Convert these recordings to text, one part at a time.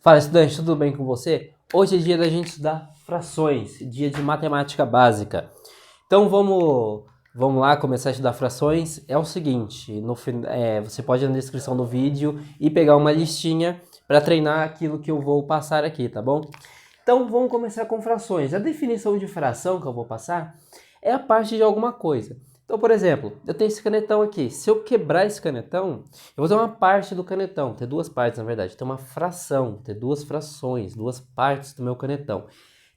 Fala, estudante, tudo bem com você? Hoje é dia da gente estudar frações, dia de matemática básica. Então vamos lá começar a estudar frações. É o seguinte, você pode ir na descrição do vídeo e pegar uma listinha para treinar aquilo que eu vou passar aqui, tá bom? Então vamos começar com frações. A definição de fração que eu vou passar é a parte de alguma coisa. Então, por exemplo, eu tenho esse canetão aqui. Se eu quebrar esse canetão, eu vou ter uma parte do canetão. Ter duas partes, na verdade. Ter uma fração, ter duas frações, duas partes do meu canetão.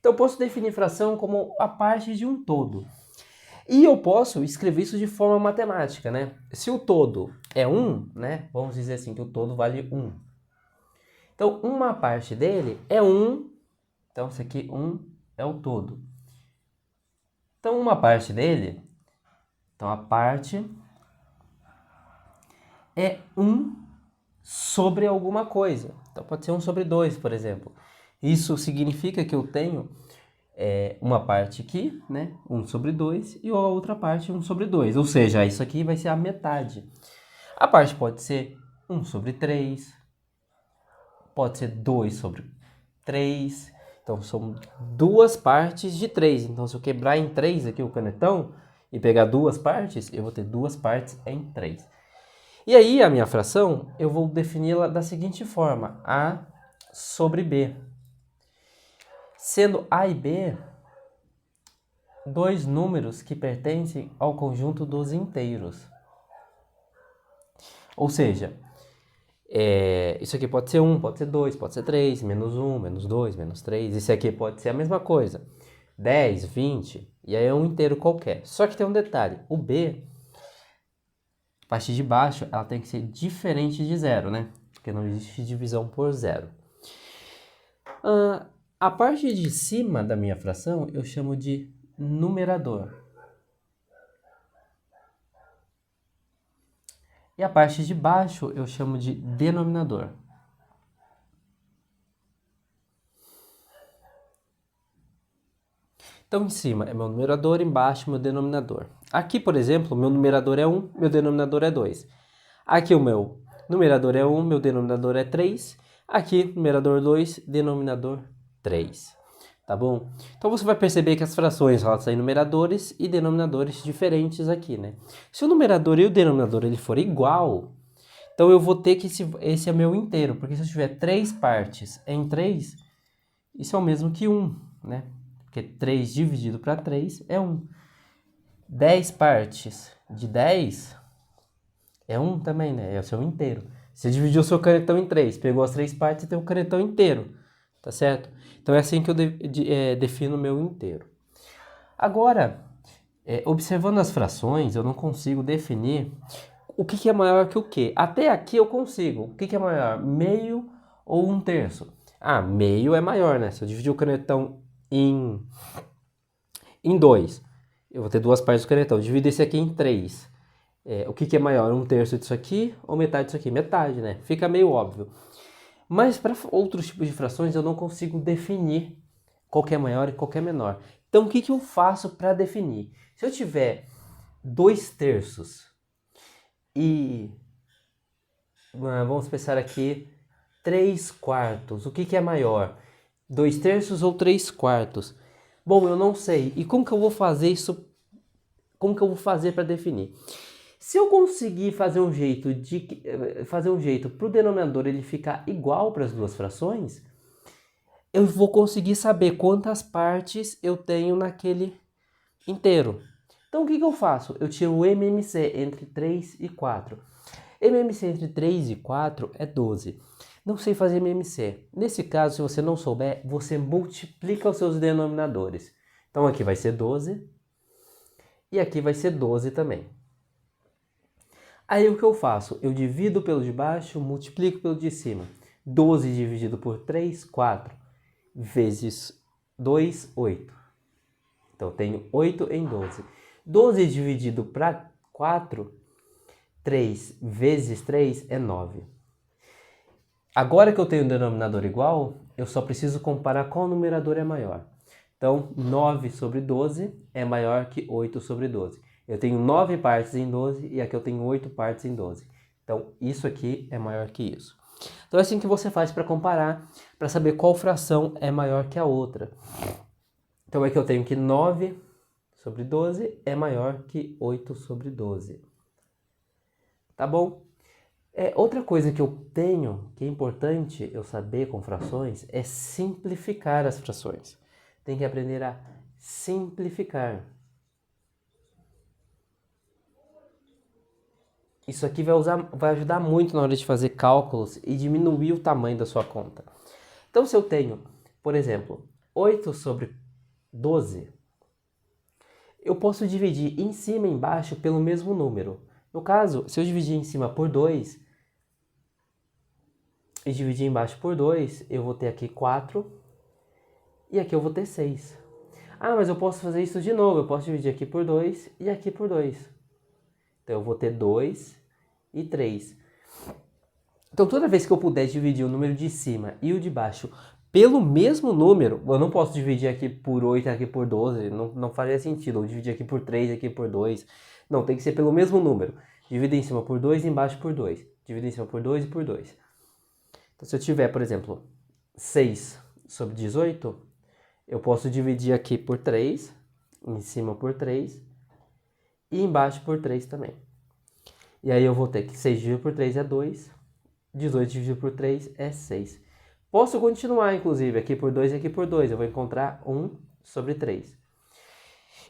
Então, eu posso definir fração como a parte de um todo. E eu posso escrever isso de forma matemática, né? Se o todo é 1, né? Vamos dizer assim, que o todo vale 1. Então, uma parte dele é 1. Então, isso aqui, 1 é o todo. Então, uma parte dele... Então, a parte é 1 sobre alguma coisa. Então, pode ser 1 sobre 2, por exemplo. Isso significa que eu tenho uma parte aqui, né? 1 sobre 2, e a outra parte 1 sobre 2. Ou seja, isso aqui vai ser a metade. A parte pode ser 1 sobre 3, pode ser 2 sobre 3. Então, são duas partes de 3. Então, se eu quebrar em 3 aqui o canetão e pegar duas partes, eu vou ter duas partes em 3. E aí, a minha fração, eu vou defini-la da seguinte forma, A sobre B. Sendo A e B dois números que pertencem ao conjunto dos inteiros. Ou seja, isso aqui pode ser 1, pode ser 2, pode ser 3, menos 1, menos 2, menos 3. Isso aqui pode ser a mesma coisa, 10, 20, e aí é um inteiro qualquer. Só que tem um detalhe, o B... A parte de baixo, ela tem que ser diferente de zero, né? Porque não existe divisão por zero. A parte de cima da minha fração, eu chamo de numerador. E a parte de baixo, eu chamo de denominador. Então, em cima é meu numerador, embaixo meu denominador. Aqui, por exemplo, meu numerador é 1, meu denominador é 2. Aqui o meu numerador é 1, meu denominador é 3. Aqui, numerador 2, denominador 3. Tá bom? Então, você vai perceber que as frações elas têm numeradores e denominadores diferentes aqui, né? Se o numerador e o denominador ele for igual, então eu vou ter que esse é meu inteiro. Porque se eu tiver 3 partes em 3, isso é o mesmo que 1, né? Porque 3 dividido para 3 é 1. 10 partes de 10 é 1 também, né? É o seu inteiro. Você dividiu o seu canetão em 3, pegou as 3 partes e tem o canetão inteiro. Tá certo? Então é assim que eu defino o meu inteiro. Agora, observando as frações, eu não consigo definir o que é maior que o quê. Até aqui eu consigo. O que é maior? Meio ou 1/3? Ah, meio é maior, né? Se eu dividir o canetão em 2, eu vou ter duas partes do canetão. Eu divido esse aqui em 3. O que é maior? 1/3 disso aqui ou metade disso aqui? Metade, né? Fica meio óbvio. Mas para outros tipos de frações eu não consigo definir qual que é maior e qual que é menor. Então o que eu faço para definir? Se eu tiver 2/3 e vamos pensar aqui 3/4, o que é maior? 2/3 ou 3/4? Bom, eu não sei. E como que eu vou fazer isso? Como que eu vou fazer para definir? Se eu conseguir fazer um jeito para o denominador ele ficar igual para as duas frações, eu vou conseguir saber quantas partes eu tenho naquele inteiro. Então o que eu faço? Eu tiro o MMC entre 3 e 4. MMC entre 3 e 4 é 12. Não sei fazer MMC. Nesse caso, se você não souber, você multiplica os seus denominadores. Então aqui vai ser 12 e aqui vai ser 12 também. Aí o que eu faço? Eu divido pelo de baixo, multiplico pelo de cima. 12 dividido por 3, 4. Vezes 2, 8. Então eu tenho 8 em 12. 12 dividido para 4, 3 vezes 3 é 9. Agora que eu tenho um denominador igual, eu só preciso comparar qual numerador é maior. Então, 9 sobre 12 é maior que 8 sobre 12. Eu tenho 9 partes em 12 e aqui eu tenho 8 partes em 12. Então, isso aqui é maior que isso. Então é assim que você faz para comparar, para saber qual fração é maior que a outra. Então é que eu tenho que 9 sobre 12 é maior que 8 sobre 12. Tá bom? Outra coisa que eu tenho, que é importante eu saber com frações, é simplificar as frações. Tem que aprender a simplificar. Isso aqui vai ajudar muito na hora de fazer cálculos e diminuir o tamanho da sua conta. Então, se eu tenho, por exemplo, 8 sobre 12, eu posso dividir em cima e embaixo pelo mesmo número. No caso, se eu dividir em cima por 2 e dividir embaixo por 2, eu vou ter aqui 4 e aqui eu vou ter 6. Ah, mas eu posso fazer isso de novo. Eu posso dividir aqui por 2 e aqui por 2. Então, eu vou ter 2 e 3. Então, toda vez que eu puder dividir o número de cima e o de baixo pelo mesmo número, eu não posso dividir aqui por 8 e aqui por 12, não faria sentido. Ou dividir aqui por 3 e aqui por 2. Não, tem que ser pelo mesmo número. Divida em cima por 2 e embaixo por 2. Divida em cima por 2 e por 2. Então, se eu tiver, por exemplo, 6 sobre 18, eu posso dividir aqui por 3, em cima por 3 e embaixo por 3 também. E aí eu vou ter que 6 dividido por 3 é 2, 18 dividido por 3 é 6. Posso continuar, inclusive, aqui por 2 e aqui por 2. Eu vou encontrar 1 sobre 3.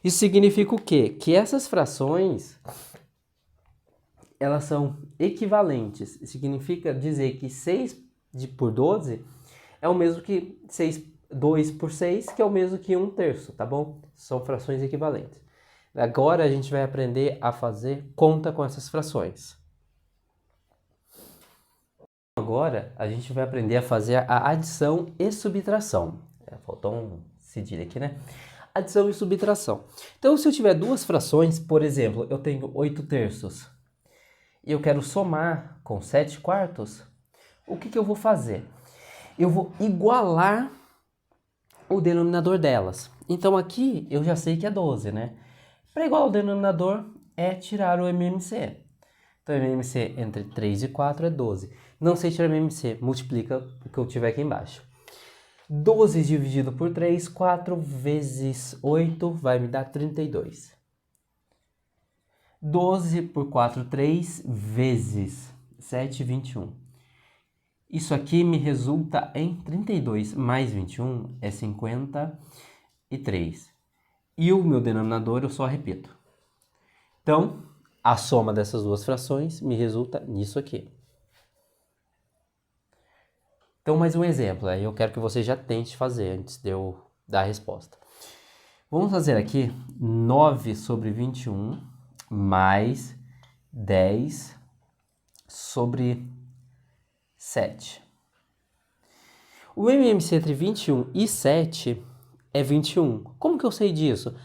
Isso significa o quê? Que essas frações, elas são equivalentes. Significa dizer que 6 por 12 é o mesmo que 2 por 6, que é o mesmo que 1/3, tá bom? São frações equivalentes. Agora a gente vai aprender a fazer conta com essas frações. Agora a gente vai aprender a fazer a adição e subtração. Faltou um cedilha aqui, né? Adição e subtração. Então, se eu tiver duas frações, por exemplo, eu tenho 8/3 e eu quero somar com 7/4, o que eu vou fazer? Eu vou igualar o denominador delas. Então, aqui eu já sei que é 12, né? Para igualar o denominador é tirar o MMC. Então, MMC entre 3 e 4 é 12. Não sei tirar MMC, multiplica o que eu tiver aqui embaixo. 12 dividido por 3, 4 vezes 8 vai me dar 32. 12 por 4, 3 vezes 7, 21. Isso aqui me resulta em 32 mais 21 é 53. E o meu denominador eu só repito. Então, a soma dessas duas frações me resulta nisso aqui. Então, mais um exemplo. Aí eu quero que você já tente fazer antes de eu dar a resposta. Vamos fazer aqui 9 sobre 21 mais 10 sobre 7. O MMC entre 21 e 7 é 21. Como que eu sei disso?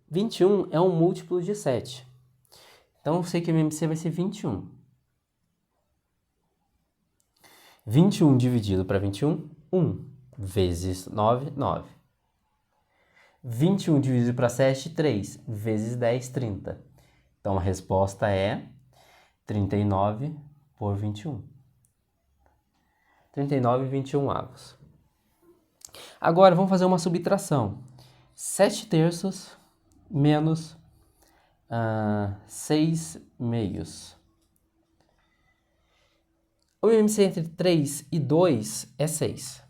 21 é um múltiplo de 7. Então, eu sei que o MMC vai ser 21. 21 dividido para 21, 1. Vezes 9, 9. 21 dividido para 7, 3. Vezes 10, 30. Então, a resposta é 39 por 21. 39 e 21 avos. Agora, vamos fazer uma subtração. 7/3 menos 6 meios. O MMC entre 3 e 2 é 6.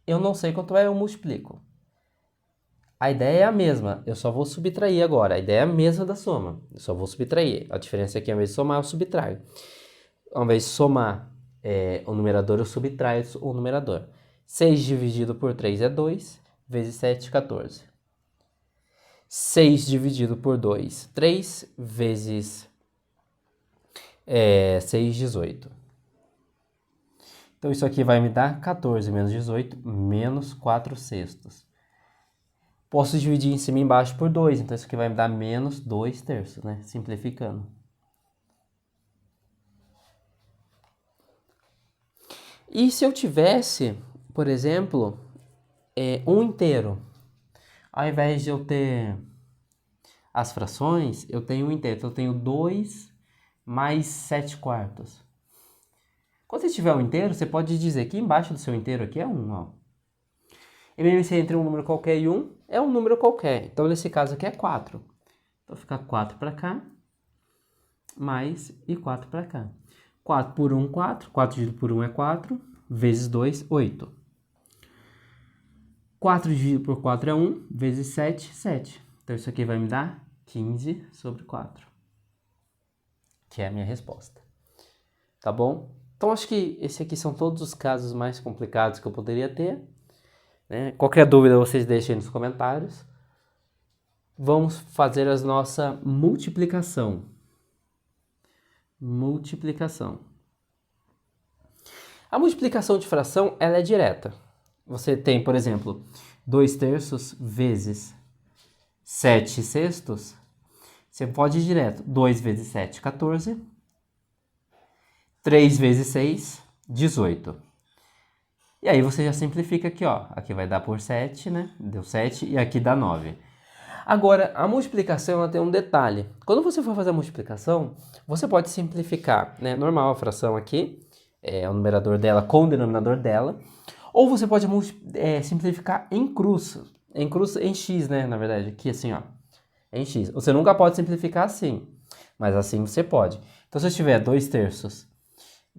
Eu não sei quanto é, eu multiplico. A ideia é a mesma, eu só vou subtrair agora. A ideia é a mesma da soma, eu só vou subtrair. A diferença é que ao invés de somar, eu subtraio. Ao invés de somar o numerador, eu subtraio o numerador. 6 dividido por 3 é 2, vezes 7, 14. 6 dividido por 2, 3, vezes 6, 18. Então, isso aqui vai me dar 14 menos 18, menos 4/6. Posso dividir em cima e embaixo por 2, então isso aqui vai me dar menos 2/3, né? Simplificando. E se eu tivesse, por exemplo, 1 inteiro, ao invés de eu ter as frações, eu tenho 1 inteiro. Então, eu tenho 2 mais 7/4. Quando você tiver um inteiro, você pode dizer que embaixo do seu inteiro aqui é 1, ó. E mesmo se entre um número qualquer e 1, é um número qualquer. Então, nesse caso aqui é 4. Então, fica 4 para cá, mais e 4 para cá. 4 por 1, 4. 4 dividido por 1 é 4. Vezes 2, 8. 4 dividido por 4 é 1. Vezes 7, 7. Então, isso aqui vai me dar 15 sobre 4. Que é a minha resposta. Tá bom? Então, acho que esse aqui são todos os casos mais complicados que eu poderia ter. Né? Qualquer dúvida, vocês deixem nos comentários. Vamos fazer a nossa multiplicação. Multiplicação. A multiplicação de fração, ela é direta. Você tem, por exemplo, 2 terços vezes 7 sextos. Você pode ir direto. 2 vezes 7, 14. 3 vezes 6, 18. E aí você já simplifica aqui, ó. Aqui vai dar por 7, né? Deu 7 e aqui dá 9. Agora, a multiplicação ela tem um detalhe. Quando você for fazer a multiplicação, você pode simplificar, né? Normal a fração aqui, o numerador dela com o denominador dela. Ou você pode simplificar em cruz. Em x, né? Na verdade, aqui assim, ó. Em x. Você nunca pode simplificar assim, mas assim você pode. Então, se eu tiver 2 terços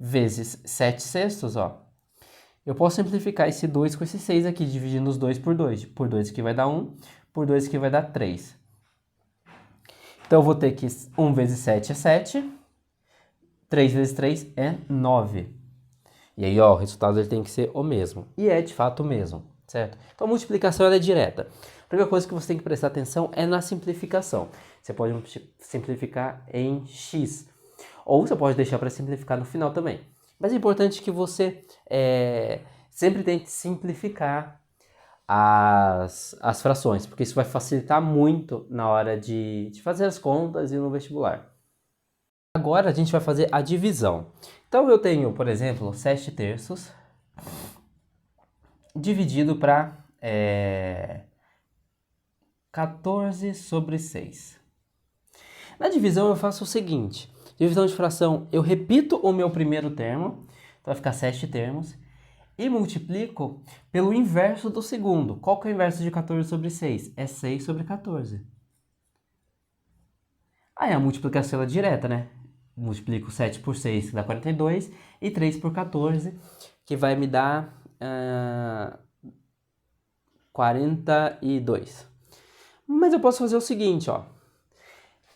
vezes 7 sextos, ó, eu posso simplificar esse 2 com esse 6 aqui, dividindo os 2 por 2. Por 2 aqui vai dar 1, por 2 aqui vai dar 3. Então, eu vou ter que 1 vezes 7 é 7, 3 vezes 3 é 9. E aí, ó, o resultado ele tem que ser o mesmo. E é, de fato, o mesmo, certo? Então, a multiplicação ela é direta. A primeira coisa que você tem que prestar atenção é na simplificação. Você pode simplificar em x. Ou você pode deixar para simplificar no final também. Mas é importante que você sempre tente simplificar as frações, porque isso vai facilitar muito na hora de fazer as contas e no vestibular. Agora a gente vai fazer a divisão. Então eu tenho, por exemplo, 7 terços dividido para 14 sobre 6. Na divisão eu faço o seguinte. Divisão de fração, eu repito o meu primeiro termo, então vai ficar 7 termos, e multiplico pelo inverso do segundo. Qual que é o inverso de 14 sobre 6? É 6 sobre 14. Aí a multiplicação é direta, né? Multiplico 7 por 6, que dá 42, e 3 por 14, que vai me dar 42. Mas eu posso fazer o seguinte, ó.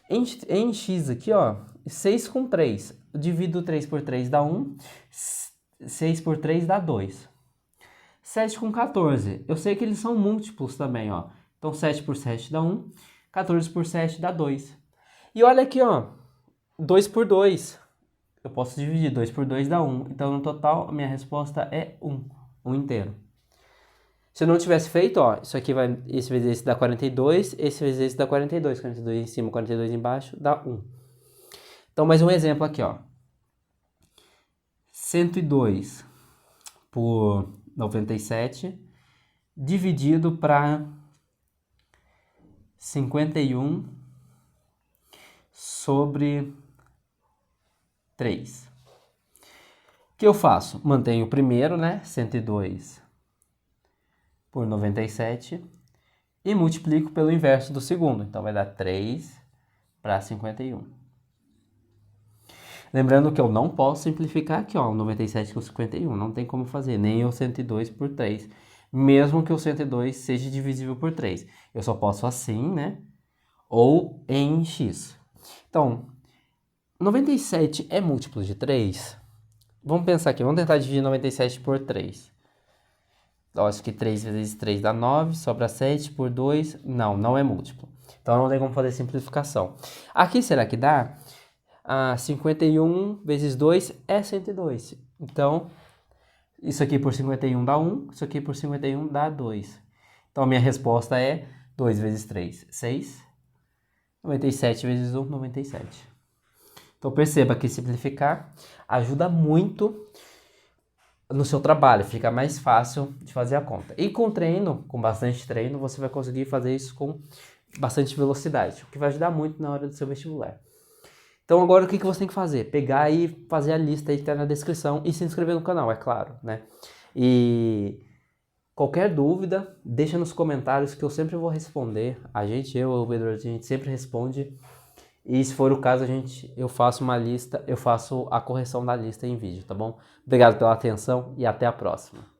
Em x aqui, ó, 6 com 3. Eu divido 3 por 3 dá 1. 6 por 3 dá 2. 7 com 14. Eu sei que eles são múltiplos também, ó. Então, 7 por 7 dá 1. 14 por 7 dá 2. E olha aqui, ó. 2 por 2. Eu posso dividir. 2 por 2 dá 1. Então, no total, a minha resposta é 1. 1 inteiro. Se eu não tivesse feito, ó, isso aqui vai, esse vezes esse dá 42, esse vezes esse dá 42. 42 em cima, 42 embaixo, dá 1. Então, mais um exemplo aqui, ó. 102 por 97 dividido para 51 sobre 3. O que eu faço? Mantenho o primeiro, né? 102 por 97 e multiplico pelo inverso do segundo. Então, vai dar 3 para 51. Lembrando que eu não posso simplificar aqui, ó, o 97 com 51. Não tem como fazer, nem o 102 por 3. Mesmo que o 102 seja divisível por 3. Eu só posso assim, né? Ou em x. Então, 97 é múltiplo de 3? Vamos pensar aqui, vamos tentar dividir 97 por 3. Eu acho que 3 vezes 3 dá 9, sobra 7 por 2. Não, não é múltiplo. Então, não tem como fazer simplificação. Aqui, será que dá? 51 vezes 2 é 102. Então, isso aqui por 51 dá 1, isso aqui por 51 dá 2. Então, a minha resposta é 2 vezes 3, 6. 97 vezes 1, 97. Então, perceba que simplificar ajuda muito no seu trabalho, fica mais fácil de fazer a conta. E com treino, com bastante treino, você vai conseguir fazer isso com bastante velocidade, o que vai ajudar muito na hora do seu vestibular. Então agora o que você tem que fazer? Pegar e fazer a lista aí que tá na descrição e se inscrever no canal, é claro, né? E qualquer dúvida, deixa nos comentários que eu sempre vou responder. O Eduardo, a gente sempre responde. E se for o caso, eu faço uma lista, eu faço a correção da lista em vídeo, tá bom? Obrigado pela atenção e até a próxima.